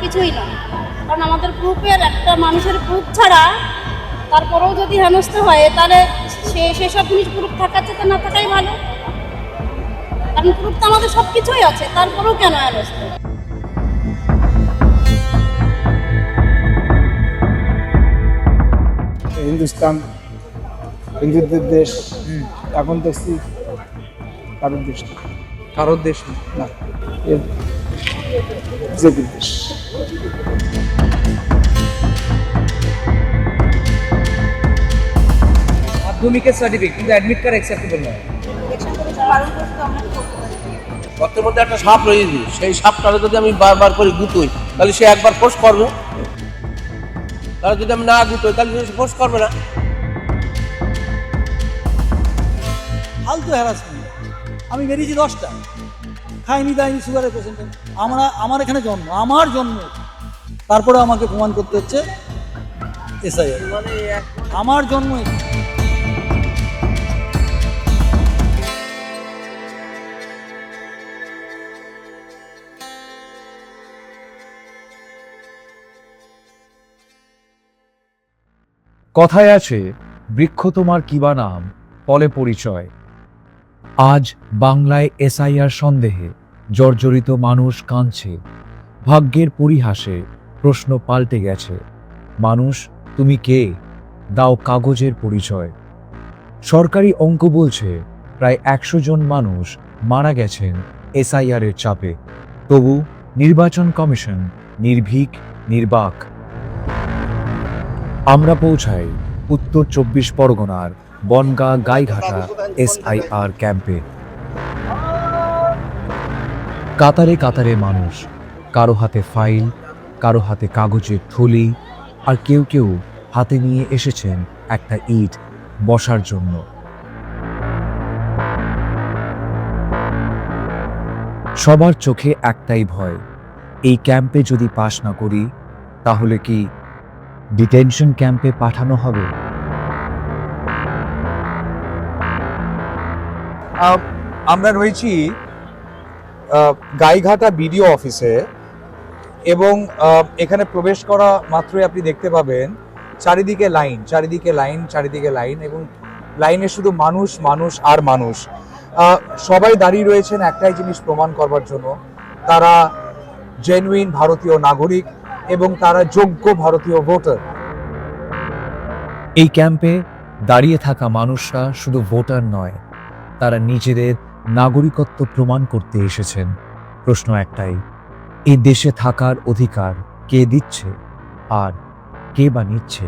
কিছুই নয়। কারণ আমাদের গ্রুপের একটা মানুষের গ্রুপ ছাড়া তারপরেও যদি হেনস্থা হয় তাহলে সেসব জিনিস গ্রুপ থাকার চেয়ে না থাকাই ভালো। কারণ গ্রুপ তো আমাদের সব কিছুই আছে, তারপরেও কেন হেনস্থা? হিন্দুস্তান হিন্দুদের দেশ, এখন দেখছি কারোর দেশ না। কারোর দেশ না, এর বিজেপির দেশ। মাধ্যমিকের সার্টিফিকেট কিন্তু অ্যাডমিট কার্ড অ্যাকসেপ্টেবল নয়। গর্তের মধ্যে একটা সাপ রয়েছে, সেই সাপটাকে যদি আমি বারবার করে গুতোই তাহলে সে একবার ফোর্স করবে, তাহলে যদি আমি না গুতোই তাহলে সে ফোর্স করবে না। ফালতু হ্যারাসমেন্ট। আমি বেরিয়েছি 10টা, খাইনি দাইনি, সুগারের পেশেন্ট। আমার এখানে জন্ম, আমার জন্ম, তারপরে আমাকে প্রমাণ করতে হচ্ছে এসআইআর। আমার জন্ম কথায় আছে, বৃক্ষ তোমার কিবা নাম, ফলে পরিচয়। আজ বাংলায় এসআইআর সন্দেহে জর্জরিত মানুষ কাঁদছে। ভাগ্যের পরিহাসে প্রশ্ন পাল্টে গেছে। মানুষ তুমি কে? দাও কাগজের পরিচয়। সরকারি অঙ্ক বলছে প্রায় 100 জন মানুষ মারা গেছেন এসআইআরের চাপে। তবু নির্বাচন কমিশন নির্ভীক, নির্বাক। আমরা পৌঁছাই উত্তর 24 পরগনার বনগাঁ গাইঘাটা এসআইআর ক্যাম্পে। কাতারে কাতারে মানুষ, কারো হাতে ফাইল, কারো হাতে কাগজের থলি, আর কেউ কেউ হাতে নিয়ে এসেছেন একটা ইট বসার জন্য। সবার চোখে একটাই ভয়, এই ক্যাম্পে যদি পাস না করি তাহলে কি ডিটেনশন ক্যাম্পে পাঠানো হবে? আমরা রয়েছি গাইঘাটা বিডিও অফিসে, এবং এখানে প্রবেশ করা মাত্রই আপনি দেখতে পাবেন চারিদিকে লাইন, চারিদিকে লাইন, চারিদিকে লাইন, এবং লাইনে শুধু মানুষ, মানুষ আর মানুষ। সবাই দাঁড়িয়ে রয়েছেন একটাই জিনিস প্রমাণ করবার জন্য, তারা জেনুইন ভারতীয় নাগরিক এবং তারা যোগ্য ভারতীয় ভোটার। এই ক্যাম্পে দাঁড়িয়ে থাকা মানুষরা শুধু ভোটার নয়, তারা নিজেদের নাগরিকত্ব প্রমাণ করতে এসেছেন। প্রশ্ন একটাই, এই দেশে থাকার অধিকার কে দিচ্ছে আর কে বা নিচ্ছে?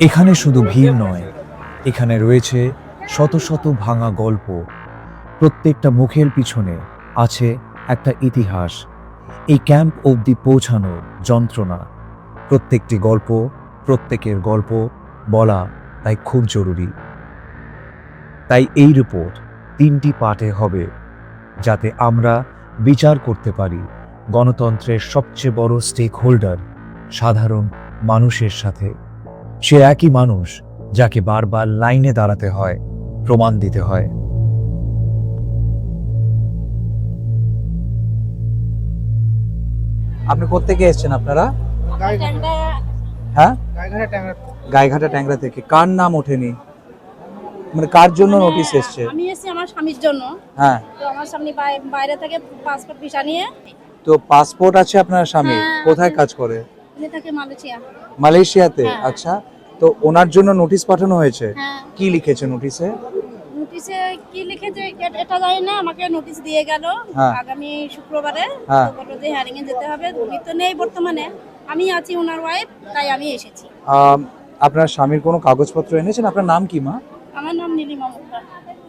এখানে শুধু ভিড় নয়, এখানে রয়েছে শত শত ভাঙা গল্প। প্রত্যেকটা মুখের পিছনে আছে একটা ইতিহাস। এই ক্যাম্প অবধি পৌঁছানোর যন্ত্রণা, প্রত্যেকটি গল্প, প্রত্যেকের গল্প বলা তাই খুব জরুরি। তাই এই রিপোর্ট 3টি পার্টে হবে, যাতে আমরা বিচার করতে পারি গণতন্ত্রের সবচেয়ে বড় স্টেক হোল্ডার সাধারণ মানুষের সাথে। সে একই মানুষ যাকে বারবার লাইনে দাঁড়াতে হয়, প্রমাণ দিতে হয়। আপনি কোত্থেকে এসেছেন আপনারা? হ্যাঁ, গাইঘাটা ট্যাংরা থেকে। কার নাম ওঠেনি, মানে কার জন্য নোটিশ এসছে? আমি এসেছি আমার স্বামীর জন্য। হ্যাঁ, তো আমার স্বামী বাইরে থেকে পাসপোর্ট ভিসা নিয়ে। তো পাসপোর্ট আছে আপনার স্বামী? হ্যাঁ। কোথায় কাজ করে? উনি থাকে মালয়েশিয়া। মালয়েশিয়াতে? হ্যাঁ। আচ্ছা, তো ওনার জন্য নোটিশ পাঠানো হয়েছে। হ্যাঁ। কি লিখেছে নোটিশে? নোটিশে কি লিখেছে এটা জানি না, আমাকে নোটিশ দিয়ে গেল হ্যাঁ। আগামী শুক্রবারে। হ্যাঁ। তো বললো যে হিয়ারিং এ যেতে হবে। উনি তো নেই বর্তমানে, আমি আছি ওনার ওয়াইফ, তাই আমি এসেছি। আপনার স্বামীর কোনো কাগজপত্র এনেছেন? আপনার নাম কি মা? আমার নাম নীলিমা মুন্ডা।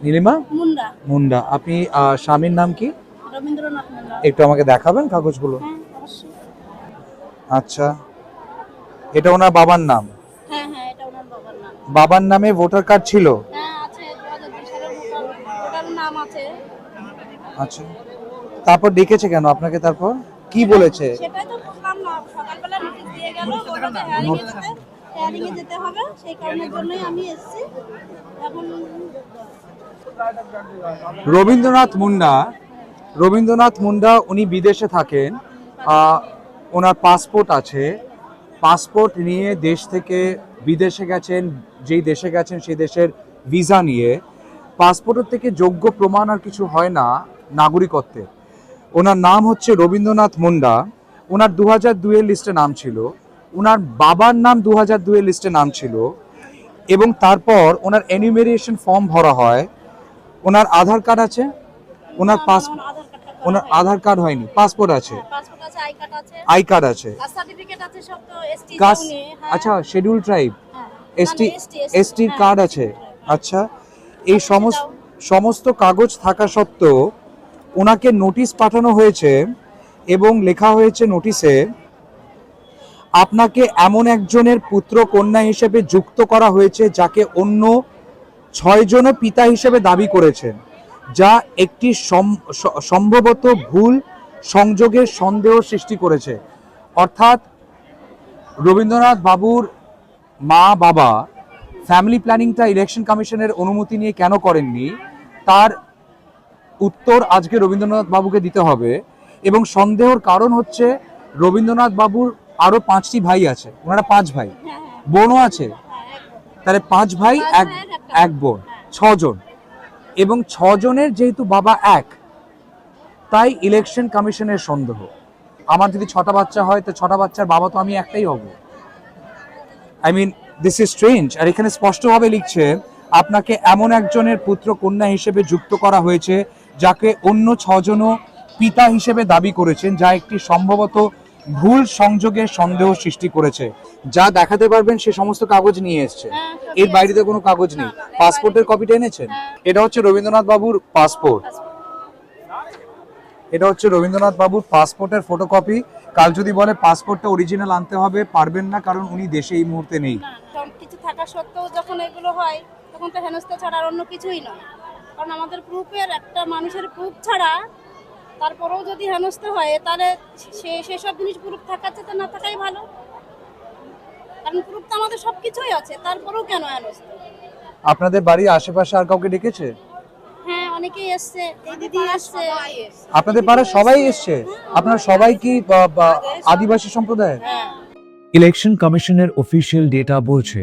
নীলিমা মুন্ডা। মুন্ডা। আপনি স্বামীর নাম কি? রবীন্দ্রনাথ মুন্ডা। একটু আমাকে দেখাবেন কাগজগুলো? হ্যাঁ, অবশ্যই। আচ্ছা, এটা ওনার বাবার নাম? হ্যাঁ হ্যাঁ, এটা ওনার বাবার নাম। বাবার নামে ভোটার কার্ড ছিল? হ্যাঁ আছে, 2002 সালের ভোটার নাম আছে। আচ্ছা, তারপর ডেকেছে কেন আপনাকে? তারপর কি বলেছে? সেটাই তো বুঝলাম না। সকালবেলা নোটিশ দিয়ে গেল, বললো যে হিয়ারিং এ যেতে হবে, সেই কারণের জন্যই আমি এসেছি। এখন রবীন্দ্রনাথ মুন্ডা উনি বিদেশে থাকেন। ওনার পাসপোর্ট আছে, পাসপোর্ট নিয়ে দেশ থেকে বিদেশে গেছেন, যেই দেশে গেছেন সেই দেশের ভিসা নিয়ে। পাসপোর্টের থেকে যোগ্য প্রমাণ আর কিছু হয় না নাগরিকত্বের। ওনার নাম হচ্ছে রবীন্দ্রনাথ মুন্ডা। ওনার 2002 লিস্টে নাম ছিল, ওনার বাবার নাম 2002 লিস্টে নাম ছিল, এবং তারপর ওনার এনিউমেরেশন ফর্ম ভরা হয়। ওনার আধার কার্ড আছে, ওনার ওনার আধার কার্ড হয়নি, পাসপোর্ট আছে, পাসপোর্ট আছে, আই কার্ড আছে, আই কার্ড আছে, কাস্ট সার্টিফিকেট আছে, সব তো এসটি কাস্ট, জন্য। আচ্ছা শিডিউল ট্রাইব, এসটি, ST এসটির কার্ড আছে। আচ্ছা, এই সমস্ত কাগজ থাকা সত্ত্বেও ওনাকে নোটিশ পাঠানো হয়েছে এবং লেখা হয়েছে নোটিশে, আপনাকে এমন একজনের পুত্র কন্যা হিসেবে যুক্ত করা হয়েছে যাকে অন্য 6 জনও পিতা হিসেবে দাবি করেছেন, যা একটি সম্ভবত ভুল সংযোগের সন্দেহ সৃষ্টি করেছে। অর্থাৎ রবীন্দ্রনাথ বাবুর মা বাবা ফ্যামিলি প্ল্যানিংটা ইলেকশন কমিশনের অনুমতি নিয়ে কেন করেননি, তার উত্তর আজকে রবীন্দ্রনাথ বাবুকে দিতে হবে। এবং সন্দেহের কারণ হচ্ছে রবীন্দ্রনাথ বাবুর আরো 5টি ভাই আছে, ওনারা 5 ভাই, বোনও আছে, তাহলে 5 ভাই এক বোন, 6 জন, এবং 6 জনের যেহেতু বাবা এক, তাই ইলেকশন কমিশনের সন্দেহ। আমার যদি 6টা বাচ্চা হয় তো 6টা বাচ্চার বাবা তো আমি একটাই হব। I mean this is strange. আর এখানে স্পষ্টভাবে লিখছে, আপনাকে এমন একজনের পুত্র কন্যা হিসেবে যুক্ত করা হয়েছে যাকে অন্য 6 জনও পিতা হিসেবে দাবি করেছেন, যা একটি সম্ভবত ভুল সংযোগের সন্দেহ সৃষ্টি করেছে। যা দেখাতে পারবেন সে সমস্ত কাগজ নিয়ে এসছে, এর বাইরে তো কোনো কাগজ নেই। পাসপোর্টের কপিটা এনেছেন? এটা হচ্ছে রবীন্দ্রনাথ বাবুর পাসপোর্ট, এটা হচ্ছে রবীন্দ্রনাথ বাবুর পাসপোর্টের ফটোকপি। কাল যদি বলে পাসপোর্টটা অরিজিনাল আনতে হবে, পারবেন না, কারণ উনি দেশে এই মুহূর্তে নেই। সব কিছু থাকা সত্ত্বেও যখন এগুলো হয় তখন তো হেনস্থা ছাড়া আর অন্য কিছুই নয়। কারণ আমাদের প্রুফের, একটা মানুষের প্রুফ ছাড়া তারপরেও যদি হেনস্থা হয়, তাহলে সেসব জিনিস প্রুফ থাকার চেয়ে না থাকাই ভালো। কারণ প্রুফ তো আমাদের সব কিছুই আছে, তারপরেও কেন হেনস্থা? আপনাদের বাড়ির আশেপাশে আর কাউকে ডেকেছে? হ্যাঁ, অনেকেই এসছে, এই দিদি এসছে। আপনাদের পাড়ার সবাই এসছে? আপনারা সবাই কি আদিবাসী সম্প্রদায়ের? ইলেকশন কমিশনের অফিসিয়াল ডেটা বলছে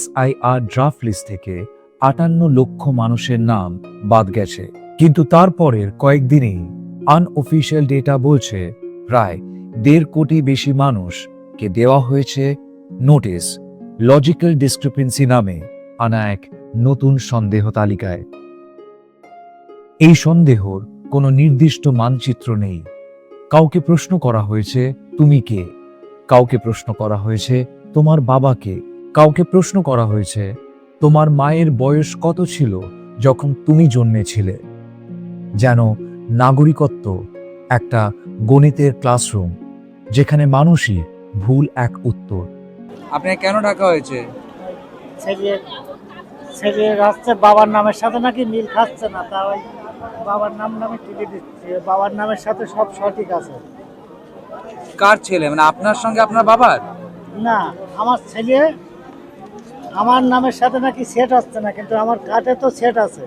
SIR ড্রাফট লিস্ট থেকে 58 লক্ষ মানুষের নাম বাদ গেছে, কিন্তু তারপরের কয়েকদিনেই আনঅফিসিয়াল ডেটা বলছে প্রায় 1.5 কোটি বেশি মানুষকে দেওয়া হয়েছে নোটিশ, লজিক্যাল ডিসক্রিপেন্সি নামে আনা এক নতুন সন্দেহ তালিকায়। এই সন্দেহর কোনো নির্দিষ্ট মানচিত্র নেই। কাউকে প্রশ্ন করা হয়েছে তুমি কে, কাউকে প্রশ্ন করা হয়েছে তোমার বাবাকে, কাউকে প্রশ্ন করা হয়েছে তোমার মায়ের বয়স কত ছিল যখন তুমি জন্মেছিলে। যেন নাগরিকত্ব একটা গণিতের ক্লাসরুম, যেখানে মানুষই ভুল এক উত্তর। আপনাকে কেন ডাকা হয়েছে? ছেলে হচ্ছে বাবার নামের সাথে নাকি মিল খাচ্ছে না, তা ওই বাবার নামে টিকে দিচ্ছে। বাবার নামের সাথে সব সঠিক আছে। কার ছেলে? মানে আপনার সঙ্গে আপনার বাবার? না, আমার ছেলে আমার নামের সাথে নাকি সেট হচ্ছে না, কিন্তু আমার কার্ডে তো সেট আছে।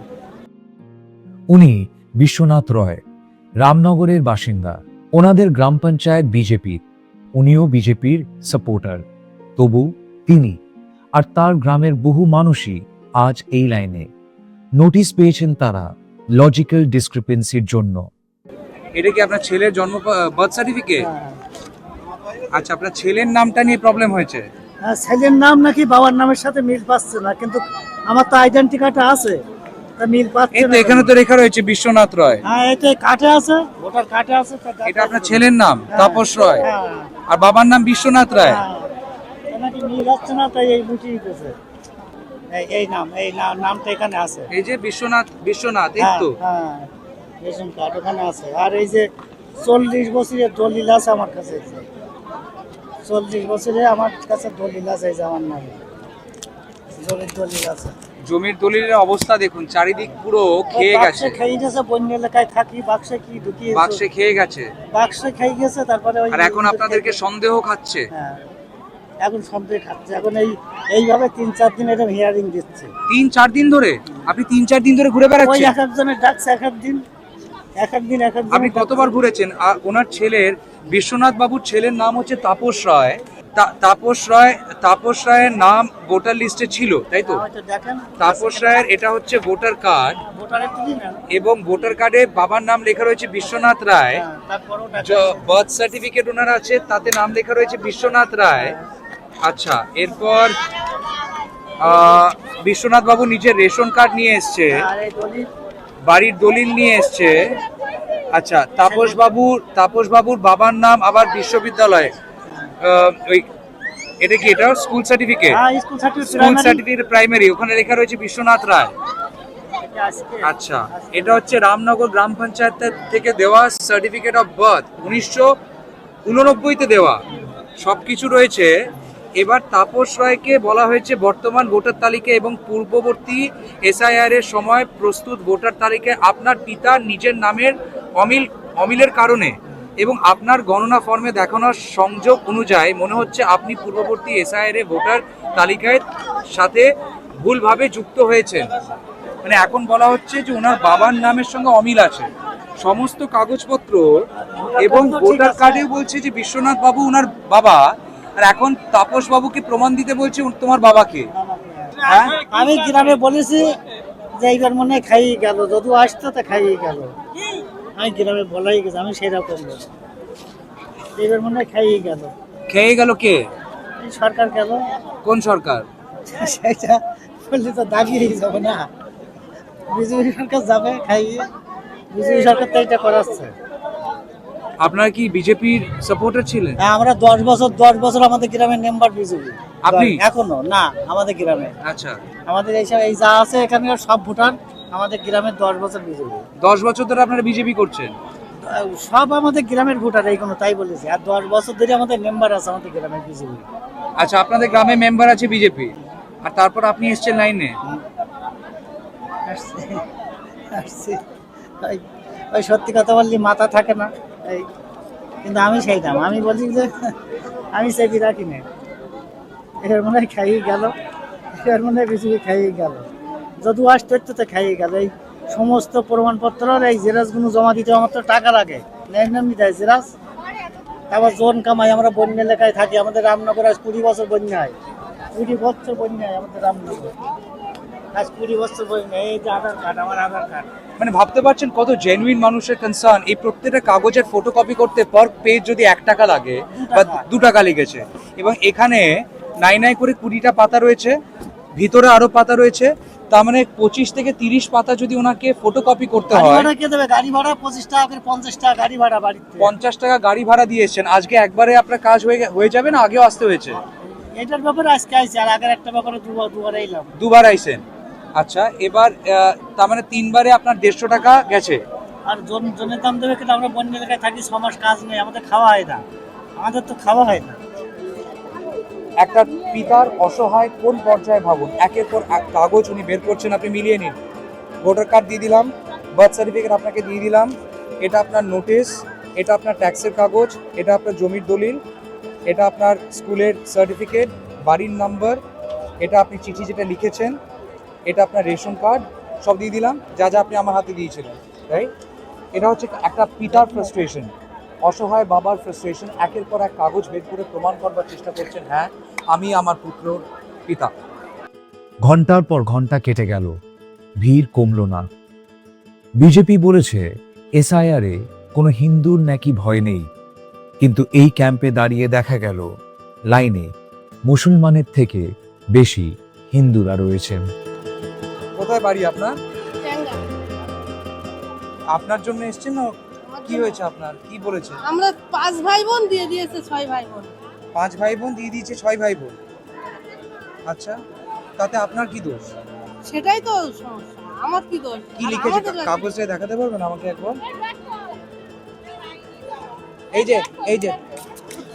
উনি বিশ্বনাথ রয়, রামনগরের বাসিন্দা। ওনাদের গ্রাম পঞ্চায়েত বিজেপির, উনিও বিজেপির সাপোর্টার। তবু তিনি আর তার গ্রামের বহু মানুষই আজ এই লাইনে। নোটিশ পেয়েছেন তারা লজিক্যাল ডিসক্রিপেন্সির জন্য। এটা কি আপনার ছেলের জন্ম বার্থ সার্টিফিকেট? আচ্ছা, আপনার ছেলের নামটা নিয়ে প্রবলেম হয়েছে? হ্যাঁ, ছেলের নাম নাকি বাবার নামের সাথে মিল পাচ্ছে না, কিন্তু আমার তো আইডেন্টি কার্ডে আছে, তা মিল পাচ্ছে এই না। তো এখানে তো লেখা রয়েছে বিশ্বনাথ রয়। হ্যাঁ, এটা কার্ডে আছে, ভোটার কার্ডে আছে। এটা আপনার ছেলের নাম তাপস রয়, হ্যাঁ, আর বাবার নাম বিশ্বনাথ রায়। হ্যাঁ, তা নাকি মিল হচ্ছে না, তাই এই মুটি দিতেছে। এই নামটা এখানে আছে। এই যে বিশ্বনাথ, এই তো। হ্যাঁ, রেশন কার্ড ওখানে আছে। আর এই যে 40 বছরের দলিল আছে আমার কাছে। 40 বছরে আমার কাছে দলিল আছে, এই যে আমার নামে জমির দলিল আছে। জমির দলিলের অবস্থা দেখুন, চারিদিক পুরো খেয়ে গেছে। খেয়ে গেছে, বন্য এলাকায় থাকি, বাক্সে কি ঢুকিয়ে বাক্সে খেয়ে গেছে, বাক্সে খেয়ে গেছে। তারপরে ওই আর এখন আপনাদেরকে সন্দেহ খাচ্ছে। হ্যাঁ, এখন সন্দেহ খাচ্ছে, এখন এইভাবে 3-4 দিন এটা হিয়ারিং দিচ্ছে। 3-4 দিন ধরে আপনি 3-4 দিন ধরে ঘুরে ওই বেড়াচ্ছেন? এক একজনের ডাকছে, এক একদিন। আপনি কতবার ঘুরেছেন? ওনার ছেলের, বিশ্বনাথ বাবুর ছেলের নাম হচ্ছে তাপস রায়। তাপস রায়ের নাম ভোটার লিস্টে ছিল, তাই তো? দেখেন তাপস রায়ের এটা হচ্ছে ভোটার কার্ড, ভোটারের দিন না, এবং ভোটার কার্ডে বাবার নাম লেখা রয়েছে বিশ্বনাথ রায়। তারপরেও বার্থ সার্টিফিকেট ওনার আছে, তাতে নাম লেখা রয়েছে বিশ্বনাথ রায়। আচ্ছা, এরপর বিশ্বনাথ বাবু নিজের রেশন কার্ড নিয়ে এসছে, আর এই দলিল বাড়ির দলিল নিয়ে এসছে। আচ্ছা, তাপস বাবুর বাবার নাম আবার বিশ্ববিদ্যালয়ে, ওই এটা কি, এটা school certificate? School school certificate primary, ওখানে লেখা রয়েছে বিশ্বনাথ রায়। সার্টিফিকেট আচ্ছা, এটা হচ্ছে রামনগর গ্রাম পঞ্চায়েত থেকে দেওয়া সার্টিফিকেট অফ বার্থ, 1989-তে দেওয়া, সবকিছু রয়েছে। এবার তাপস রায়কে বলা হয়েছে বর্তমান ভোটার তালিকা এবং পূর্ববর্তী এসআইআর এর সময় প্রস্তুত ভোটার তালিকায় আপনার পিতার নিজের নামের অমিলের কারণে এবং আপনার গণনা ফর্মে দেখানোর সংযোগ অনুযায়ী মনে হচ্ছে আপনি পূর্ববর্তী এসআইআর এর ভোটার তালিকায় সাথে ভুলভাবে যুক্ত হয়েছেন। মানে এখন বলা হচ্ছে যে ওনার বাবার নামের সঙ্গে অমিল আছে সমস্ত কাগজপত্র, এবং ভোটার কার্ডেও বলছে যে বিশ্বনাথ বাবু ওনার বাবা, আর এখন তাপস বাবুকে প্রমাণ দিতে বলছে তোমার বাবাকে। হ্যাঁ, আমি গ্রামে বলেছি যে এইবার মনে হয় খাইয়ে গেল, যদিও আসতো তা খাইয়ে গেল। আমি গ্রামে বলাই গেছি, আমি সেরকম বলি এইবার মনে হয় খাইয়ে গেল। খেয়ে গেল কে? এই সরকার গেল। কোন সরকার? সেটা বললে তো দাবিয়েই যাবে না, বিজেপি সরকার যাবে খাইয়ে, বিজেপি সরকার তো এটা করাচ্ছে। আপনারা কি বিজেপির সাপোর্টার ছিলেন? হ্যাঁ, আমরা 10 বছর আমাদের গ্রামের মেম্বার বিজেপি। আপনি? এখনো না, আমাদের গ্রামে, আচ্ছা, আমাদের এইসব এই যা আছে এখানকার সব ভোটার আমাদের গ্রামের 10 বছর বিজেপি। 10 বছর ধরে আপনারা বিজেপি করছেন? সব আমাদের গ্রামের ভোটার, এই কোনো তাই বলেছি। আর 10 বছর ধরে আমাদের মেম্বার আছে আমাদের গ্রামের বিজেপি। আচ্ছা, আপনাদের গ্রামে মেম্বার আছে বিজেপি, আর তারপর আপনি এসেছেন লাইনে? আসছি। ওই সত্যি কথা বললি মাথা থাকে না, এই কিন্তু আমি সেইটাম, আমি বলি যে আমি সেবি রাখি না, এর মনে হয় খাইয়ে গেল, এর মনে হয় বিজেপি খাইয়ে গেল, যদু আসতে তো খাইয়ে গেল। এই সমস্ত প্রমাণপত্র এই জেরাসগুলো জমা দিতে আমার তো টাকা লাগে, নেই দেয় জেরাস। আবার জোন কামাই, আমরা বন্যা এলাকায় থাকি, আমাদের রামনগর আজ 20 বছর বন্যা হয়, 20 বছর বন্যা হয় আমাদের রামনগর, আজ 20 বছর বন্যা। এই যে আধার কার্ড, আমার আধার কার্ড। মানে ভাবতে পারছেন কত জেনুইন মানুষের কনসার্ন। এই প্রত্যেকটা কাগজের ফটোকপি করতে পার পেজ যদি 1 টাকা লাগে বা 2 টাকা লেগেছে, এবং এখানে নাই করে 20টা পাতা রয়েছে, ভিতরে আরো পাতা রয়েছে, তার মানে 25 থেকে 30 পাতা যদি ওনাকে ফটোকপি করতে গাড়ি হয়। ভাড়া কে দেবে? গাড়ি ভাড়া 25 টাকা করে, 50 টাকা গাড়ি ভাড়া বাড়িতে। 50 টাকা গাড়ি ভাড়া দিয়ে এসেছেন, আজকে একবারে আপনার কাজ হয়ে যাবে না আগেও আসতে হয়েছে? এটার ব্যাপারে আজকে আইছি, আর আগের একটা ব্যাপারে দুবার এলাম। 2বার আইছেন। আচ্ছা, এবার তার মানে 3বারে আপনার 150 টাকা গেছে। আর জনের দাম দেবে, কিন্তু আমরা বন্যা এলাকায় থাকি, 6 মাস কাজ নেই, আমাদের খাওয়া হয় না, আমাদের তো খাওয়া হয় না। একটা পিতার অসহায় কোন পর্যায়ে ভাবুন, একের পর এক কাগজ উনি বের করছেন, আপনি মিলিয়ে নিন। ভোটার কার্ড দিয়ে দিলাম, বার্থ সার্টিফিকেট আপনাকে দিয়ে দিলাম, এটা আপনার নোটিশ, এটা আপনার ট্যাক্সের কাগজ, এটা আপনার জমির দলিল, এটা আপনার স্কুলের সার্টিফিকেট, বাড়ির নাম্বার, এটা আপনি চিঠি যেটা লিখেছেন, এটা আপনার রেশন কার্ড, সব দিয়ে দিলাম যা যা আপনি আমার হাতে দিয়েছিলেন, রাইট? এটা হচ্ছে একটা পিতার ফ্রাস্ট্রেশন, অসহায় বাবার ফ্রাস্ট্রেশন। একের পর এক কাগজ বের করে প্রমাণ করবার চেষ্টা করছেন, হ্যাঁ আমি আমার পুত্রর পিতা। ঘন্টার পর ঘন্টা কেটে গেল, ভিড় কমল না। বিজেপি বলেছে এসআইআরে কোনো হিন্দুর নাকি ভয় নেই, কিন্তু এই ক্যাম্পে দাঁড়িয়ে দেখা গেল লাইনে মুসলমানের থেকে বেশি হিন্দুরা রয়েছেন। কোথায় বাড়ি আপনার? ট্যাঙ্গা। আপনার জন্য এসেছেন না? কি হয়েছে আপনার, কি বলেছে? আমরা 5 ভাই বোন দিয়ে দিয়েছে 6 ভাই বোন। 5 ভাই বোন দিয়ে দিয়েছে 6 ভাই বোন। আচ্ছা, তাতে আপনার কি দোষ? সেটাই তো সমস্যা, আমার কি দোষ? কি লিখেছে কাগজে দেখাতে পারবেন আমাকে একবার? এই যে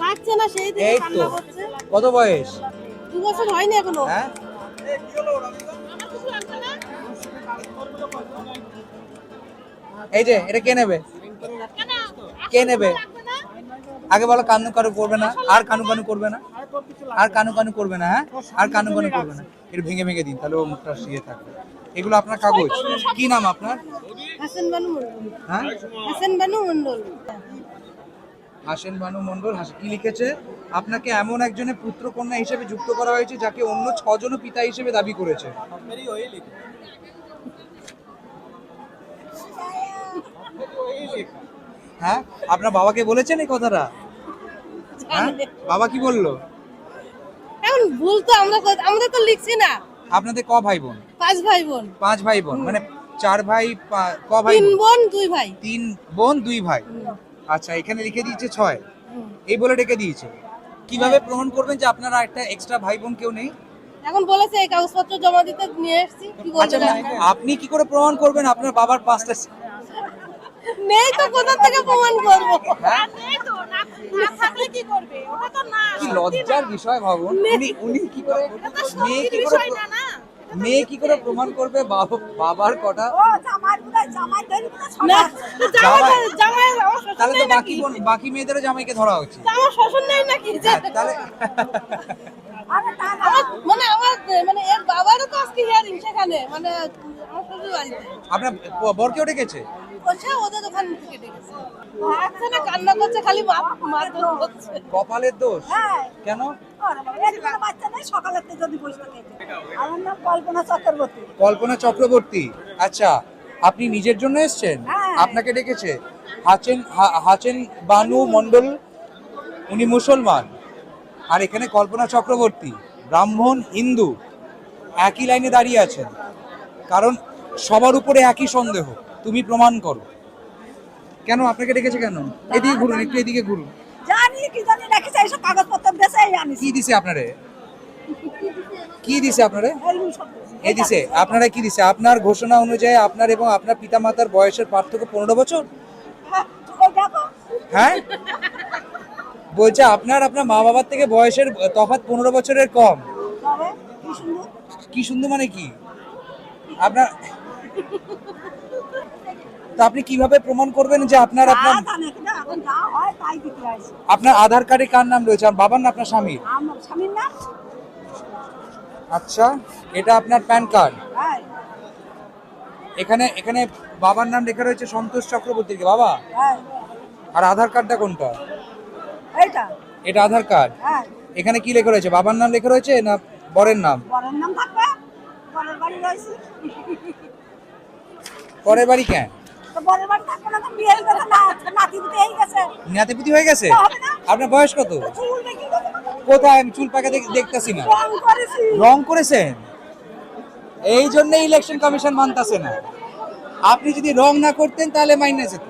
থাকছে না, সেই দিকে এই তো। কান্না করছে। কত বয়স? 2 বছর হয়নি এখনো। হ্যাঁ, এই যে এটা কে নেবে? কে নেবে? আগে বলো কানু কানু করবে না, আর কানু কানু করবে না। আর কানু কানু করবে না, হ্যাঁ আর কানু কানু করবে না, একটু ভেঙে ভেঙে দিন তাহলে ও মুখটা শিয়ে থাকবে। এগুলো আপনার কাগজ, কি নাম আপনার? হাসান বানু মন্ডল। হ্যাঁ হাসান বানু মন্ডল। হাসেন বানু মন্ডল। কি লিখেছে? আপনাকে এমন একজনের পুত্র কন্যা হিসেবে যুক্ত করা হয়েছে যাকে অন্য 6 জন পিতা হিসেবে দাবি করেছে। হ্যাঁ আপনার বাবাকে বলেছেন এই কথাটা? হ্যাঁ বাবা কি বললো? এখন ভুল তো আমরা তো লিখছি না। আপনাদের ক ভাই বোন? 5 ভাই বোন। 5 ভাই বোন, মানে 4 ভাই ক ভাই 3 বোন? বোন 2 ভাই। 3 বোন 2 ভাই। আচ্ছা এখানে লিখে দিয়েছে 6, এই বলে রেখে দিয়েছে। কিভাবে প্রমাণ করবেন যে আপনারা একটা এক্সট্রা ভাই বোন কেউ নেই? এখন বলেছে এই কাগজপত্র জমা দিতে নিয়ে এসেছি, কি আচ্ছা বলবেন? আপনি কি করে প্রমাণ করবেন আপনার বাবার 5টা? নেই তো কোথা থেকে প্রমাণ করব? নেই তো, না থাকলে কি করবে? ওটা তো না। কি লজ্জার বিষয় ভাবুন। উনি কি করে মেয়ে কি করে বিষয় না, না। মেয়ে কি করে প্রমাণ করবে বাবার কটা? না, জামাই। জামাই আমার শ্বশুর তাহলে তো নেই নাকি? বাকি মেয়েদেরও জামাইকে ধরা উচিত। আমার শ্বশুর নেই নাকি? হ্যাঁ, তাহলে মানে এর বাবারও তো আজকে হিয়ারিং সেখানে, মানে আমার শ্বশুর বাড়িতে। আপনার বরকেও ডেকেছে? বলছে ওদের ওখান থেকে ডেকেছে। ভাগছে না, কান্না করছে, খালি মারধর করছে। কপালের দোষ? কেন? আমার নাম কল্পনা চক্রবর্তী। কল্পনা চক্রবর্তী। আচ্ছা আপনি নিজের জন্য এসেছেন? আপনাকে ডেকেছে হাচেন বানু মন্ডল, উনি মুসলমান, আর এখানে কল্পনা চক্রবর্তী ব্রাহ্মণ হিন্দু, একই লাইনে দাঁড়িয়ে আছেন। কারণ সবার উপরে একই সন্দেহ, তুমি প্রমাণ করো। কেন আপনাকে ডেকেছে কেন? এদিকে ঘুরুন, একটু এদিকে ঘুরুন। জানি কি জানি রেখেছে এইসব কাগজপত্র দেশে আনিছি। কি দিছে আপনারে? কি দিছে আপনারে? এই দিছে আপনারা কি দিছে? আপনার ঘোষণা অনুযায়ী আপনার এবং আপনার পিতামাতার বয়সের পার্থক্য 15 বছর। হ্যাঁ বলছে আপনার মা বাবার থেকে বয়সের তফাৎ 15 বছরের কম। কি সুন্দর মানে কি? আপনার তো আপনি কিভাবে প্রমাণ করবেন যে আপনার আপনার আধার কার্ডে কার নাম রয়েছে? আর বাবার না আপনার স্বামীর? আমার স্বামীর নাম। আচ্ছা এটা আপনার প্যান কার্ড। এখানে বাবার নাম লেখা রয়েছে সন্তোষ চক্রবর্তী বাবা। আর আধার কার্ডটা কোনটা? এটা আধার কার্ড। এখানে কি লেখা রয়েছে? বাবার নাম লেখা রয়েছে না বরের নাম? বরের নাম থাকবে, বরের বাড়ি রয়েছে। পরের বাড়ি কেন? তো বরের বাড়ি থাকবে না, তো বিয়ের কথা না, নাতিপুতি হয়ে গেছে। নাতিপুতি হয়ে গেছে? হবে না। আপনার বয়স কত? চুল দেখি তো কোথায়? আমি চুল পাকা দেখতেছি না। রং করেছি। রং করেছেন, এই জন্য ইলেকশন কমিশন মানতাছে না। আপনি যদি রং না করতেন তাহলে মাইনে যেত।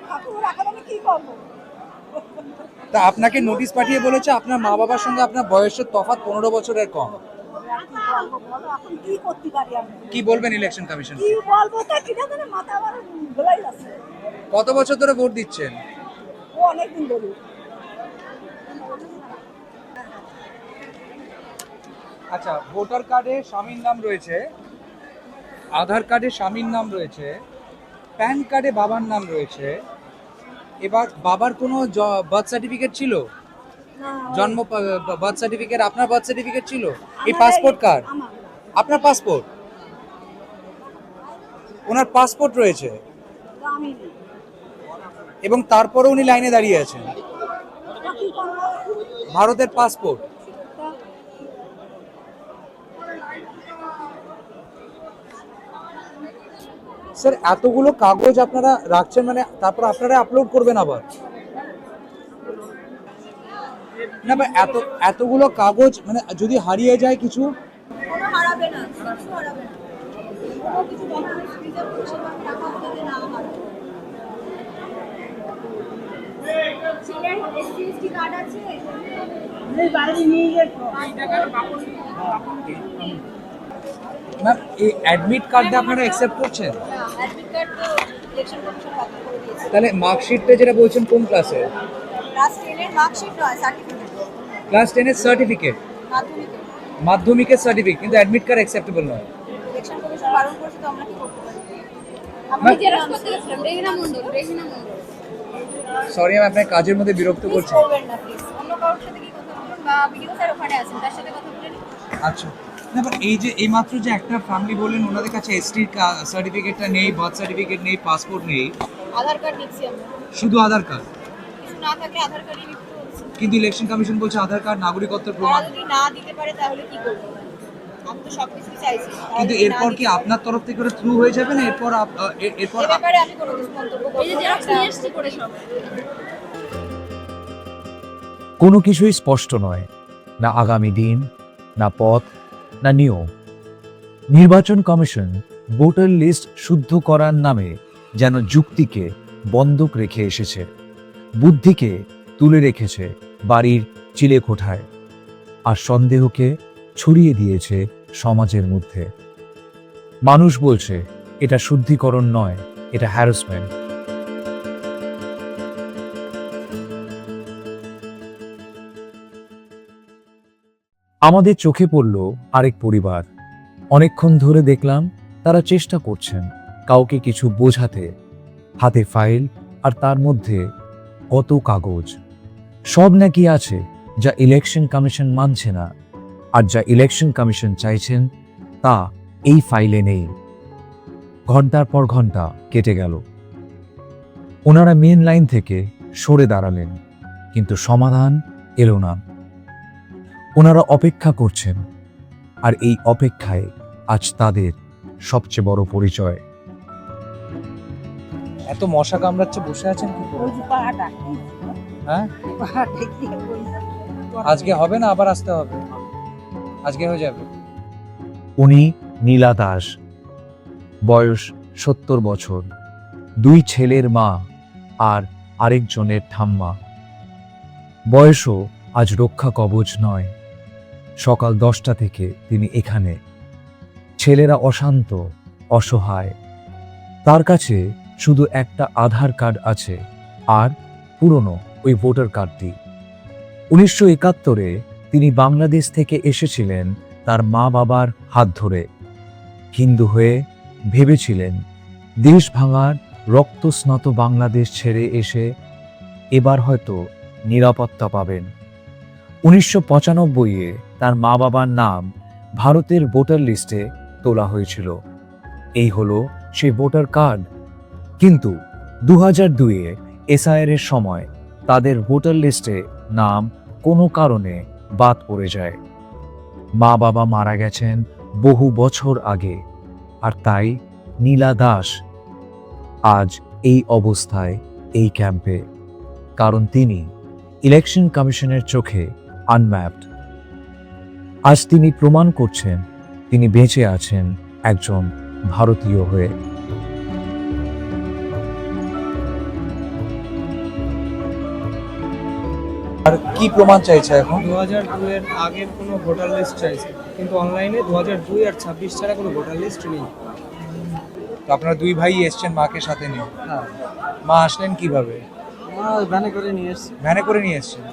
ঠাকুর, এখন আমি কি করবো? তা আপনাকে নোটিশ পাঠিয়ে বলেছে আপনার মা বাবার সঙ্গে আপনার বয়সের তফাৎ 15 বছরের কম। কি বলবো বলো, এখন কি করতে পারি আমি? কি বলবেন ইলেকশন কমিশন? কি বলবো তা কি জানি, মাথা আমার ঘোলাই যাচ্ছে। কত বছর ধরে ভোট দিচ্ছেন? ও অনেকদিন ধরে। আচ্ছা ভোটার কার্ডে স্বামীর নাম রয়েছে, আধার কার্ডে স্বামীর নাম রয়েছে, প্যান কার্ডে বাবার নাম রয়েছে। এবার বাবার কোনো বার্থ সার্টিফিকেট ছিল? জন্ম বার্থ সার্টিফিকেট? আপনার বার্থ সার্টিফিকেট ছিল? এই পাসপোর্ট কার্ড? আপনার পাসপোর্ট? ওনার পাসপোর্ট রয়েছে আমি এবং তারপরে উনি লাইনে দাঁড়িয়ে আছেন। কি করবো? ভারতের পাসপোর্ট। স্যার এতগুলো কাগজ আপনারা রাখছেন, মানে তারপর আপনারা আপলোড করবেন আবার? না বা এতগুলো কাগজ মানে যদি হারিয়ে যায় কিছু? কোনো হারাবে না, কিছু হারাবে না। কোনো কিছু ডকুমেন্টস রিজার্ভ পরিষেবা টাকা থেকে না হারাবে। ছেলের এসসি কার্ড আছে? এই বাইরে নিয়ে গিয়ে ম্যাম এই অ্যাডমিট কার্ডটা আপনারা অ্যাকসেপ্ট করছেন? অ্যাডমিট কার্ড তো ইলেকশন কমিশন বাতিল করে দিয়েছে। তাহলে মার্কশিটটা যেটা বলছেন কোন ক্লাসে? ক্লাস 10 এর মার্কশিট নয়, সার্টিফিকেট। ক্লাস 10 এর সার্টিফিকেট, মাধ্যমিকে। মাধ্যমিকের সার্টিফিকেট, কিন্তু অ্যাডমিট কার্ড অ্যাকসেপ্টেবল নয়। ইলেকশন কমিশন বারণ করছে, তো আমরা কি করতে পারি? আপনি জেরক্স করতে গেছিলেন, রেহিনা মন্ডল। সরি আমি আপনার কাজের মধ্যে বিরক্ত করছি। করবেন না প্লিজ, অন্য কারোর সাথে কি কথা বলবেন? বা বিডিও স্যার ওখানে আছেন, তার সাথে কথা বলে নিন। আচ্ছা, না বাট এই যে এইমাত্র যে একটা ফ্যামিলি বললেন ওনাদের কাছে এসটির সার্টিফিকেটটা নেই, বার্থ সার্টিফিকেট নেই, পাসপোর্ট নেই, আধার কার্ড নিচ্ছি আমরা, শুধু আধার কার্ড। কিছু না থাকলে আধার কার্ডই লিখতে হচ্ছে। কিন্তু ইলেকশন কমিশন বলছে আধার কার্ড নাগরিকত্বের তারা প্রমাণ। যদি না দিতে পারে তাহলে কি করবো? আমি তো সবকিছু চাইছি, তারা কিন্তু যদি না এরপর কি দিতে পারে- আপনার তরফ থেকে ওটা থ্রু হয়ে যাবে না? এরপর এরপর এ ব্যাপারে আমি কোনো কিছু মন্তব্য করবো এই যে না। জেরক্স নিয়ে এসছি করে সব। কোনো কিছুই স্পষ্ট নয়, না আগামী দিন, না পথ, না নিয়ম। নির্বাচন কমিশন ভোটার লিস্ট শুদ্ধ করার নামে যেন যুক্তিকে বন্ধক রেখে এসেছে, বুদ্ধিকে তুলে রেখেছে বাড়ির চিলেকোঠায়, আর সন্দেহকে ছড়িয়ে দিয়েছে সমাজের মধ্যে। মানুষ বলছে এটা শুদ্ধিকরণ নয়, এটা হ্যারাসমেন্ট। আমাদের চোখে পড়ল আরেক পরিবার। অনেকক্ষণ ধরে দেখলাম তারা চেষ্টা করছেন কাউকে কিছু বোঝাতে। হাতে ফাইল, আর তার মধ্যে কত কাগজ। সব নাকি আছে যা ইলেকশন কমিশন মানছে না, আর যা ইলেকশন কমিশন চাইছেন তা এই ফাইলে নেই। ঘন্টার পর ঘন্টা কেটে গেল। ওনারা মেন লাইন থেকে সরে দাঁড়ালেন, কিন্তু সমাধান এলো না। ওনারা অপেক্ষা করছেন, আর এই অপেক্ষায় আজ তাদের সবচেয়ে বড় পরিচয়। এত মশা কামড়াচ্ছে, বসে আছেন কি করে? হ্যাঁ, আজকে হবে না, আবার আসতে হবে, আজকে হয়ে যাবে। উনি নীলা দাস, বয়স 70 বছর, 2 ছেলের মা আর আরেকজনের ঠাম্মা। বয়সও আজ রক্ষা কবচ নয়। সকাল 10টা থেকে তিনি এখানে। ছেলেরা অশান্ত, অসহায়। তার কাছে শুধু একটা আধার কার্ড আছে, আর পুরনো ওই ভোটার কার্ডটি। 1971-এ তিনি বাংলাদেশ থেকে এসেছিলেন তার মা বাবার হাত ধরে। হিন্দু হয়ে ভেবেছিলেন দেশ ভাঙার রক্তস্নাত বাংলাদেশ ছেড়ে এসে এবার হয়তো নিরাপত্তা পাবেন। 1995-এ তার মা বাবার নাম ভারতের ভোটার লিস্টে তোলা হয়েছিল। এই হলো সেই ভোটার কার্ড। কিন্তু 2002-এ এসআইআর এর সময় তাদের ভোটার লিস্টে নাম কোনো কারণে বাদ পড়ে যায়। মা বাবা মারা গেছেন বহু বছর আগে, আর তাই নীলা দাস আজ এই অবস্থায় এই ক্যাম্পে, কারণ তিনি ইলেকশন কমিশনের চোখে আনম্যাপড। আজ তিনি প্রমাণ করছেন তিনি বেঁচে আছেন একজন ভারতীয় হয়ে। আর কি প্রমাণ চাইছে এখন? 2002 এর আগের কোনো ভোটার লিস্ট চাইছে, কিন্তু অনলাইনে 2002 আর 26 ছাড়া কোনো ভোটার লিস্ট নেই। তো আপনারা দুই ভাই এসছেন মাকে সাথে নিয়ে। হ্যাঁ, মা আসলেন কিভাবে? ভ্যানে করে নিয়ে এসছি। ভ্যানে করে নিয়ে এসছেন।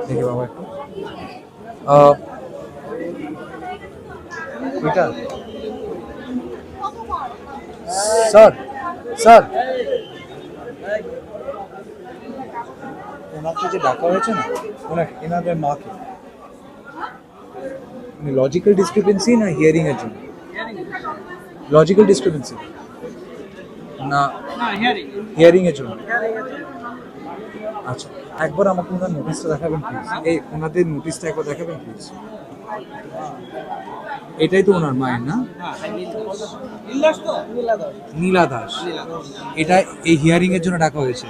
দেখি বাবা একটু। এটা স্যার, স্যার, ওনাকে যে ডাকা হয়েছে না, ওনাকে, এনাদের মাকে, লজিক্যাল ডিসক্রিপেন্সি না হিয়ারিং এর জন্য? লজিক্যাল ডিসক্রিপেন্সি না হিয়ারিং এর জন্য? আচ্ছা, একবার আমাকে ওনার নোটিশটা দেখাবেন প্লিজ। এই ওনাদের নোটিশটা একবার দেখাবেন প্লিজ। এটাই তো ওনার মায়ের না? নীলা দাস। এটা এই হিয়ারিং এর জন্য ডাকা হয়েছে।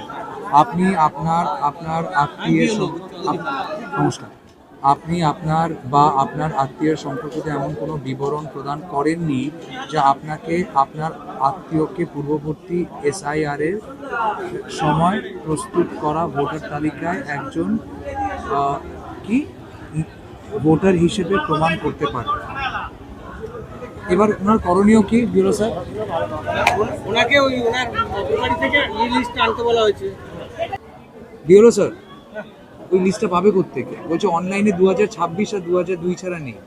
আপনি আপনার আত্মীয়ের নমস্কার, আপনি আপনার বা আপনার আত্মীয়ের সম্পর্কিত এমন কোনো বিবরণ প্রদান করেননি যা আপনাকে আপনার আত্মীয়কে পূর্ববর্তী এসআইআর এর সময় প্রস্তুত করা ভোটার তালিকায় একজন কি ভোটার হিসেবে প্রমাণ করতে পারে। এবার ওনার করণীয় কি ব্যুরো স্যার? ওনাকে ওই ওনার বাড়ি থেকে এই লিস্ট আনতে বলা হয়েছে। ব্যুরো স্যার, ওই লিস্টটা পাবে কোত্থেকে? বলছে অনলাইনে 2026 আর 2002 ছাড়া নেই।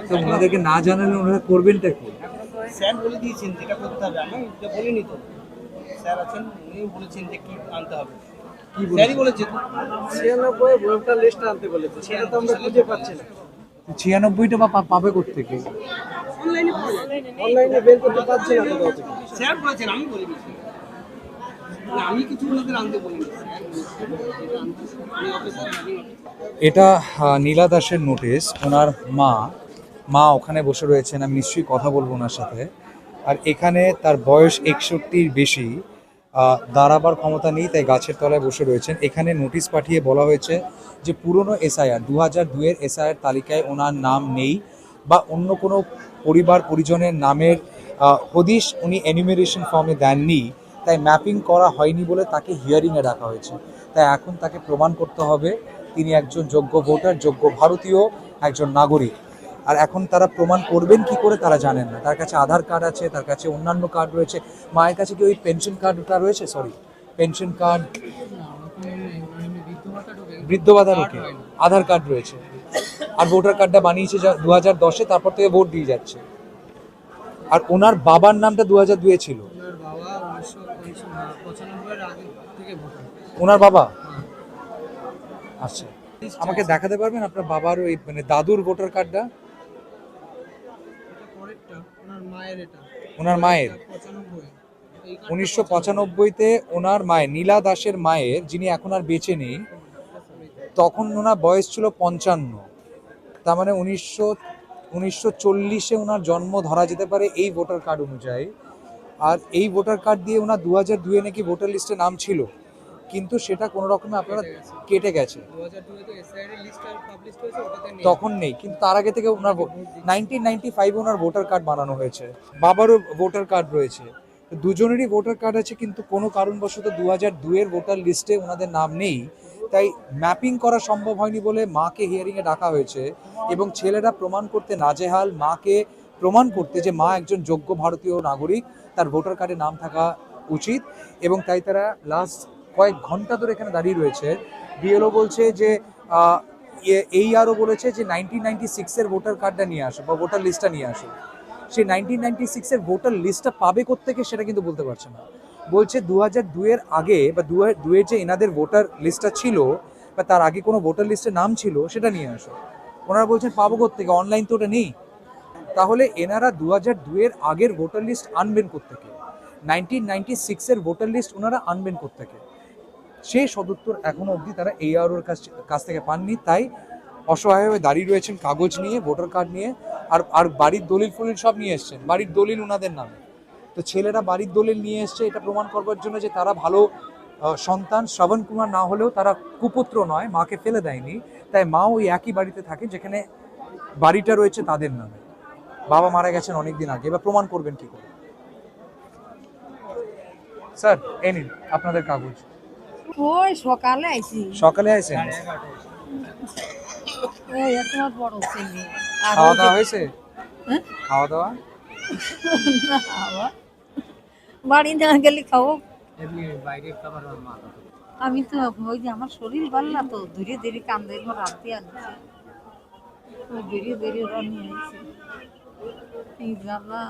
তো ওনাদেরকে না জানালে ওনারা করবেনটা কি? স্যার বলে দিয়েছেন যেটা করতে হবে, আমি এটা বলিনি তো। স্যার আছেন, উনি বলেছেন যে কি আনতে হবে। কি স্যারই বলেছে 96 ভোটার লিস্ট আনতে বলেছে, সেটা তো আমরা খুঁজে পাচ্ছি না। 96টা পাবে কোত্থেকে? অনলাইনে বের করতে পারছি না কোথাও থেকে। স্যার বলেছেন, আমি বলিনি। আমি কিছু ওনাদের আনতে বলিনি। এটা নীলা দাসের নোটিশ। ওনার মা ওখানে বসে রয়েছেন, আমি নিশ্চয়ই কথা বলবো ওনার সাথে। আর এখানে তার বয়স 61-র বেশি, দাঁড়াবার ক্ষমতা নেই, তাই গাছের তলায় বসে রয়েছেন। এখানে নোটিশ পাঠিয়ে বলা হয়েছে যে পুরনো এসআইআর 2002-এর এসআইআর তালিকায় ওনার নাম নেই বা অন্য কোনো পরিবার পরিজনের নামের হদিশ উনি এনিউমারেশন ফর্মে দেননি, তাই ম্যাপিং করা হয়নি বলে তাকে হিয়ারিংয়ে রাখা হয়েছে। তাই এখন তাকে প্রমাণ করতে হবে তিনি একজন যোগ্য ভোটার, যোগ্য ভারতীয়, একজন নাগরিক। আর এখন তারা প্রমাণ করবেন কি করে তারা জানেন না। তার কাছে আধার কার্ড আছে, তার কাছে অন্যান্য কার্ড রয়েছে। মায়ের কাছে কি ওই পেনশন কার্ডটা রয়েছে? পেনশন কার্ড, বৃদ্ধ ভাতা রয়েছে, আধার কার্ড রয়েছে। আর ভোটার কার্ডটা বানিয়েছে 2010-এ, তারপর থেকে ভোট দিয়ে যাচ্ছে। আর ওনার বাবার নামটা 2002-এ ছিল। ওনার বাবা 1995-এর আগে থেকে ভোটার। ওনার বাবা? আচ্ছা, আমাকে দেখাতে পারবেন আপনার বাবার ওই মানে দাদুর ভোটার কার্ডটা? এটা পরেরটা, ওনার মায়ের এটা। ওনার মায়ের 95। 1995-তে ওনার মায়ের, নীলা দাসের মায়ের, যিনি এখন আর বেঁচে নেই, তখন ওনার বয়স ছিল 55। তার মানে 1940-এ ওনার জন্ম ধরা যেতে পারে এই ভোটার কার্ড অনুযায়ী। আর এই ভোটার কার্ড দিয়ে ওনার 2002-এ নাকি ভোটার লিস্টে নাম ছিল, কিন্তু সেটা কোনো রকমে আপনারা কেটে গেছে। 2002-তে এসআইআর এর লিস্ট আর পাবলিশ হয়েছে, ওটাতে নেই। তখন নেই, কিন্তু তার আগে থেকে ওনার 1995-এ ওনার ভোটার কার্ড বানানো হয়েছে। বাবারও ভোটার কার্ড রয়েছে, দুজনেরই ভোটার কার্ড আছে, কিন্তু কোনো কারণবশত 2002-এর ভোটার লিস্টে ওনাদের নাম নেই। তাই ম্যাপিং করা সম্ভব হয়নি বলে মাকে হিয়ারিংয়ে ডাকা হয়েছে। এবং ছেলেরা প্রমাণ করতে নাজেহাল, মাকে প্রমাণ করতে যে মা একজন যোগ্য ভারতীয় নাগরিক, তার ভোটার কার্ডে নাম থাকা উচিত। এবং তাই তারা লাস্ট কয়েক ঘন্টা ধরে এখানে দাঁড়িয়ে রয়েছে। বিএলও বলছে যে এই আরও বলেছে যে 1996-এর ভোটার কার্ডটা নিয়ে আসো বা ভোটার লিস্টটা নিয়ে আসো। সেই 1996-এর ভোটার লিস্টটা পাবে কোত্থেকে সেটা কিন্তু বলতে পারছে না। বলছে 2002-এর আগে বা 2002-এর যে এনাদের ভোটার লিস্টটা ছিল বা তার আগে কোনো ভোটার লিস্টে নাম ছিল সেটা নিয়ে আসো। ওনারা বলছেন পাবো কোত্থেকে, অনলাইন তো ওটা নেই। তাহলে এনারা 2002-এর আগের ভোটার লিস্ট আনবেন কোত্থেকে? 1996-এর ভোটার লিস্ট ওনারা আনবেন কোত্থেকে? সেই সদুত্তর এখনো অবধি তারা AROর কাছ থেকে পাননি। তাই অসহায় হয়ে দাঁড়িয়ে রয়েছেন কাগজ নিয়ে, ভোটার কার্ড নিয়ে। আর বাড়ির দলিল ফলিল সব নিয়ে এসছেন, বাড়ির দলিল ওনাদের নামে। তো ছেলেরা বাড়ির দলিল নিয়ে এসছে এটা প্রমাণ করবার জন্য যে তারা ভালো সন্তান। শ্রবণ কুমার না হলেও তারা কুপুত্র নয়, মাকে ফেলে দেয়নি। তাই মা ওই একই বাড়িতে থাকে যেখানে বাড়িটা রয়েছে তাদের নামে। বাবা মারা গেছেন অনেকদিন আগে। এবার প্রমাণ করবেন কি করে? স্যার এই নিন আপনাদের কাগজ। ওই সকালে আইছি, সকালে আইছেন? ওই তোমার বড় ছেলে আর খাওয়া ওই যে- দাওয়া হয়েছে? হ্যাঁ? খাওয়া দাওয়া? না, আবার বাড়ি না গেলে খাবো। এমনি বাইরের খাবার আমার মা খাবে। আমি তো ওই যে আমার শরীর ভালো না তো, ধীরে ধীরে কান্দের ঘর রাখতে আনছে, ওই ধীরে ধীরে ওরা নিয়ে আইছে। এই জ্বালা,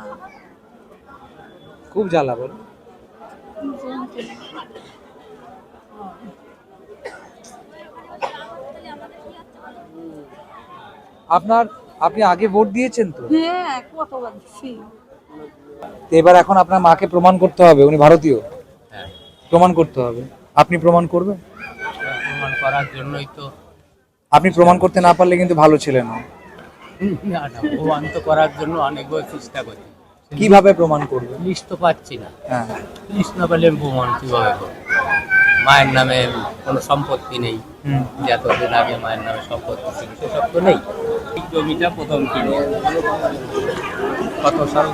খুব জ্বালা বল। আপনি আগে ভোট দিয়েছেন তো? হ্যাঁ কতবার দিচ্ছি। তো এবার এখন আপনার মাকে প্রমাণ করতে হবে উনি ভারতীয়। প্রমাণ করতে হবে। আপনি প্রমাণ করবেন? প্রমাণ করার জন্যই তো আপনি প্রমাণ করতে না পারলে কিন্তু ভালো ছিলেন না। প্রমাণ তো করার জন্য অনেকবার চেষ্টা করি, কিভাবে প্রমাণ করবে? লিস্ট তো পাচ্ছি না। হ্যাঁ, লিস্ট না পেলে আমি প্রমাণ কিভাবে করবো? মায়ের নামে কোনো সম্পত্তি নেই, যতদিন আগে মায়ের নামে সম্পত্তি ছিল সেসব তো নেই। এই জমিটা প্রথম কিনে কত সাল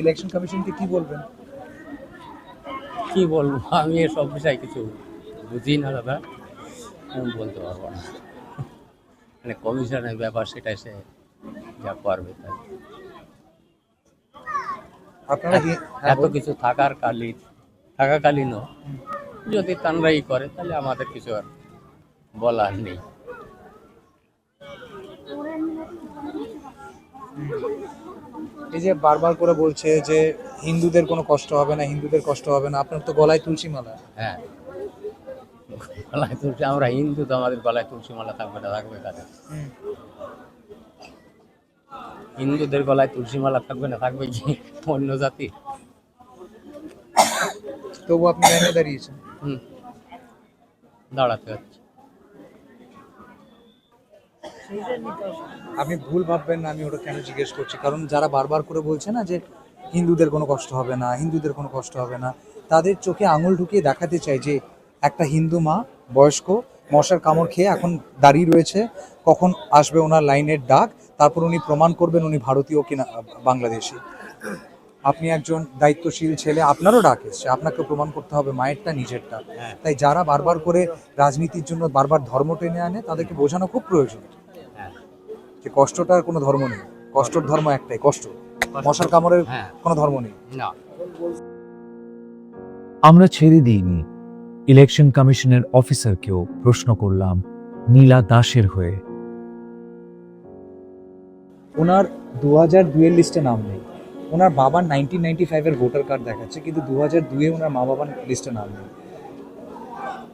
ইলেকশন কমিশনকে কি বলবেন? কি বলবো, আমি এসব বিষয়ে কিছু বুঝি না দাদা, আমি বলতে পারবো না। মানে কমিশনের ব্যাপার, সেটা সে যা করবে তাই। আপনারা এত কিছু থাকাকালীনও যদি তানরাই করে তাহলে আমাদের কিছু আর বলার নেই। এই যে বারবার করে বলছে যে হিন্দুদের কোনো কষ্ট হবে না, হিন্দুদের কষ্ট হবে না, আপনার তো গলায় তুলসী মালা। হ্যাঁ, গলায় তুলসী, আমরা হিন্দু তো আমাদের গলায় তুলসী মালা থাকবে না, থাকবে কাদের? হিন্দুদের গলায় তুলসী মালা থাকবে না, থাকবে কি অন্য জাতি? তবু আপনি লাইনে দাঁড়িয়েছেন। দাঁড়াতে হচ্ছে। আপনি ভুল ভাববেন না আমি ওটা কেন জিজ্ঞেস করছি, কারণ যারা বারবার করে বলছে না যে হিন্দুদের কোনো কষ্ট হবে না, হিন্দুদের কোনো কষ্ট হবে না, তাদের চোখে আঙুল ঢুকিয়ে দেখাতে চাই যে একটা হিন্দু মা বয়স্ক মশার কামড় খেয়ে এখন দাঁড়িয়ে রয়েছে, কখন আসবে ওনার লাইনের ডাক, তারপর উনি প্রমাণ করবেন উনি ভারতীয় কিনা বাংলাদেশি। আপনি একজন দায়িত্বশীল ছেলে, আপনারও ডাক এসছে, আপনাকে প্রমাণ করতে হবে মায়েরটা নিজেরটা। তাই যারা বারবার করে রাজনীতির জন্য বারবার ধর্ম টেনে আনে তাদেরকে বোঝানো খুব প্রয়োজন যে কষ্টটার কোনো ধর্ম নেই, কষ্টর ধর্ম একটাই, কষ্ট। মশার কামড়ের কোনো ধর্ম নেই। না, আমরা ছেড়ে দিইনি, ইলেকশন কমিশনের অফিসারকেও প্রশ্ন করলাম নীলা দাসের হয়ে। ওনার 2002-এর লিস্টে নাম নেই, ওনার বাবার 1995-এর ভোটার কার্ড দেখাচ্ছে, কিন্তু 2002-এ ওনার মা বাবার লিস্টে নাম নেই।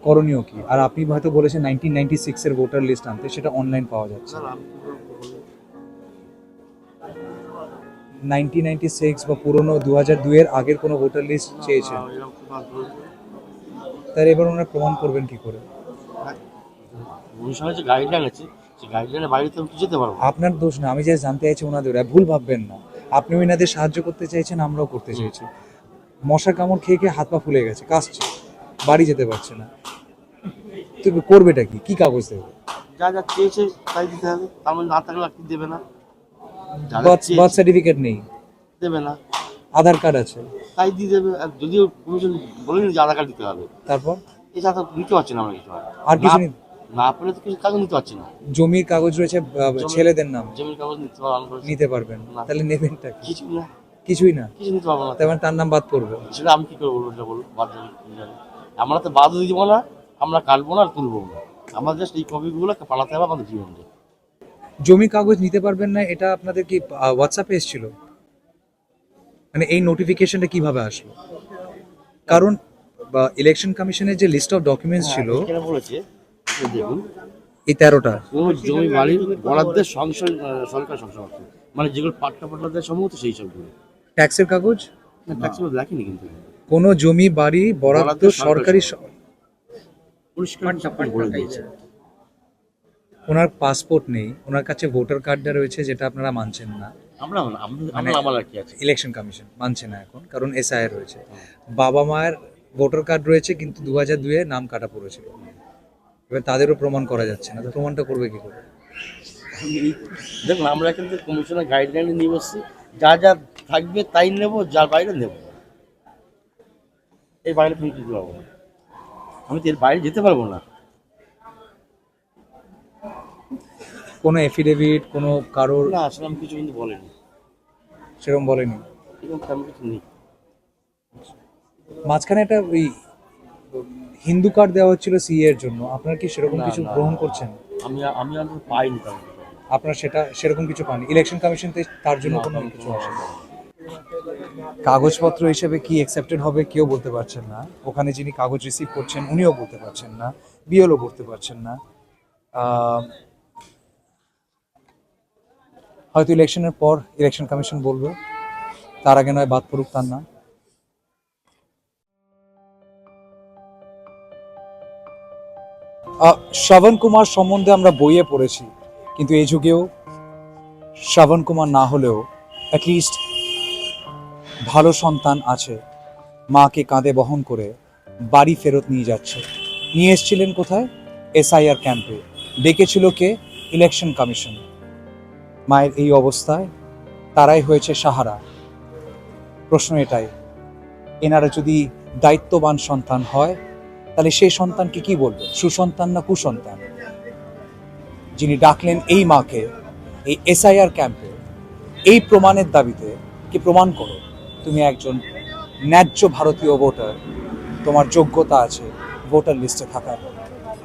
করণীয় কি? আর আপনি হয়তো বলেছেন 1996-এর ভোটার লিস্ট আনতে, সেটা অনলাইন পাওয়া যাচ্ছে। 1996 বা পুরনো 2002-এর আগের কোনো ভোটার লিস্ট চেয়েছেন, তার এবার ওনারা প্রমাণ করবেন কি করে? যে গাইডলাইন আছে সেই গাইডলাইনের বাইরে তো আমি যেতে পারবো। আপনার দোষ না, আমি যে জানতে চাইছি ওনাদের, ভুল ভাববেন না। আপনি ওনাদের সাহায্য করতে চাইছেন, আমরাও করতে চাইছি। মশার কামড় খেয়ে খেয়ে হাত পা ফুলে গেছে, কাশছে, বাড়ি যেতে পারছে না, তো করবেটা কি? কি কাগজ দেবে? যা যা চেয়েছে তাই দিতে হবে, তার মানে না থাকলে কি দেবে না? বার্থ সার্টিফিকেট নেই, দেবে না, আধার কার্ড আছে, তাই দিয়ে দেবে। আর যদিও কমিশন বলেনি যে আধার কার্ড দিতে হবে, তারপর এছাড়া তো নিতে পারছি না আমরা কিছু। আর কিছু নেই। না পেলে তো কিছু কাগজ নিতে পারছি না। জমির কাগজ রয়েছে ছেলেদের নাম, জমির কাগজ নিতে পারবো, নিতে পারবেন না। তাহলে নেবেনটা কি? কিছু না, কিছুই না, কিছু নিতে পারবো না। তার মানে তার নাম বাদ পড়বে। সেটা আমি কি করে বলবো? এটা বলবো বাদ দেবে, আমরা তো বাদও দিব না, আমরা কাটবো না আর তুলবো না। আমাদের জাস্ট এই কপিগুলো পাঠাতে হবে আমাদের জীবনে। জমির কাগজ নিতে পারবেন না, এটা আপনাদের কি হোয়াটসঅ্যাপে এসেছিল? মানে এই নোটিফিকেশনটা কিভাবে আসলো? কারণ ইলেকশন কমিশনের যে লিস্ট অফ ডকুমেন্টস ছিল এখানে বলেছে যে দেখুন এই 13টা, কোন জমি বাড়ির বরাদ্দের সরকার সংশোধন, মানে যেগুলো পাট্টা পাট্টাদের সম্ভবত সেই সবগুলো। ট্যাক্সের কাগজ ট্যাক্স লেখেনি কিন্তু, কোন জমি বাড়ি বরাদ্দ সরকারি পরিষ্কার বলে দিয়েছে। ওনার পাসপোর্ট নেই, ওনার কাছে ভোটার কার্ডটা রয়েছে যেটা আপনারা মানছেন না। আমরা আমার আর কি আছে, ইলেকশন কমিশন মানছে না এখন, কারণ এসআইআর রয়েছে। বাবা মায়ের ভোটার কার্ড রয়েছে কিন্তু 2002-এ নাম কাটা পড়েছিল, এবার তাদেরও প্রমাণ করা যাচ্ছে না, তো প্রমাণটা করবে কি করে? দেখুন আমরা কিন্তু কমিশনের গাইডলাইন নিয়ে বসছি, যা যা থাকবে তাই নেবো, যার বাইরে নেবো। এই বাইরে তুমি যেতে পারবো না, আমি তো এর বাইরে যেতে পারবো না। কোনো এফিডেভিট কোনো কারোর না আসলে আমি কিছু কিন্তু বলেনি, সেরকম বলেনি। এরকম তেমন কিছু নেই। মাঝখানে একটা ওই হিন্দু কার্ড দেওয়া হচ্ছিল সিএ এর জন্য, আপনার কি সেরকম কিছু গ্রহণ করছেন? আমি আমি পাইনি, আপনার সেরকম কিছু পাননি? ইলেকশন কমিশন তার জন্য কোনো কিছু আসে? কাগজপত্র হিসেবে কি অ্যাকসেপ্টেড হবে কেউ বলতে পারছেন না, ওখানে যিনি কাগজ রিসিভ করছেন উনিও বলতে পারছেন না, বিএলও বলতে পারছেন না। হয়তো ইলেকশনের পর ইলেকশন কমিশন বলবে, তার আগে নয় বাদ পড়ুক তার নাম। শ্রবণ কুমার সম্বন্ধে আমরা বইয়ে পড়েছি, কিন্তু এই যুগেও শ্রবণ কুমার না হলেও অ্যাটলিস্ট ভালো সন্তান আছে, মাকে কাঁধে বহন করে বাড়ি ফেরত নিয়ে যাচ্ছে। নিয়ে এসেছিলেন কোথায়? এসআইআর ক্যাম্পে। ডেকেছিল কে? Election commission. মায়ের এই অবস্থায় তারাই হয়েছে সাহারা। প্রশ্ন এটাই, এনারা যদি দায়িত্ববান সন্তান হয় তাহলে সেই সন্তানকে কি বলবে? সুসন্তান না কুসন্তান? যিনি ডাকলেন এই মাকে এই এসআইআর ক্যাম্পে এই প্রমাণের দাবিতে, কি প্রমাণ করো তুমি একজন ন্যায্য ভারতীয় ভোটার, তোমার যোগ্যতা আছে ভোটার লিস্টে থাকার।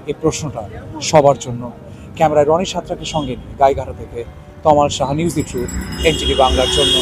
এই প্রশ্নটা সবার জন্য। ক্যামেরায় রনি সাঁতরাকে সঙ্গে নিয়ে গাইঘাটা থেকে Tamal Saha, news the truth, NTV বাংলার জন্য।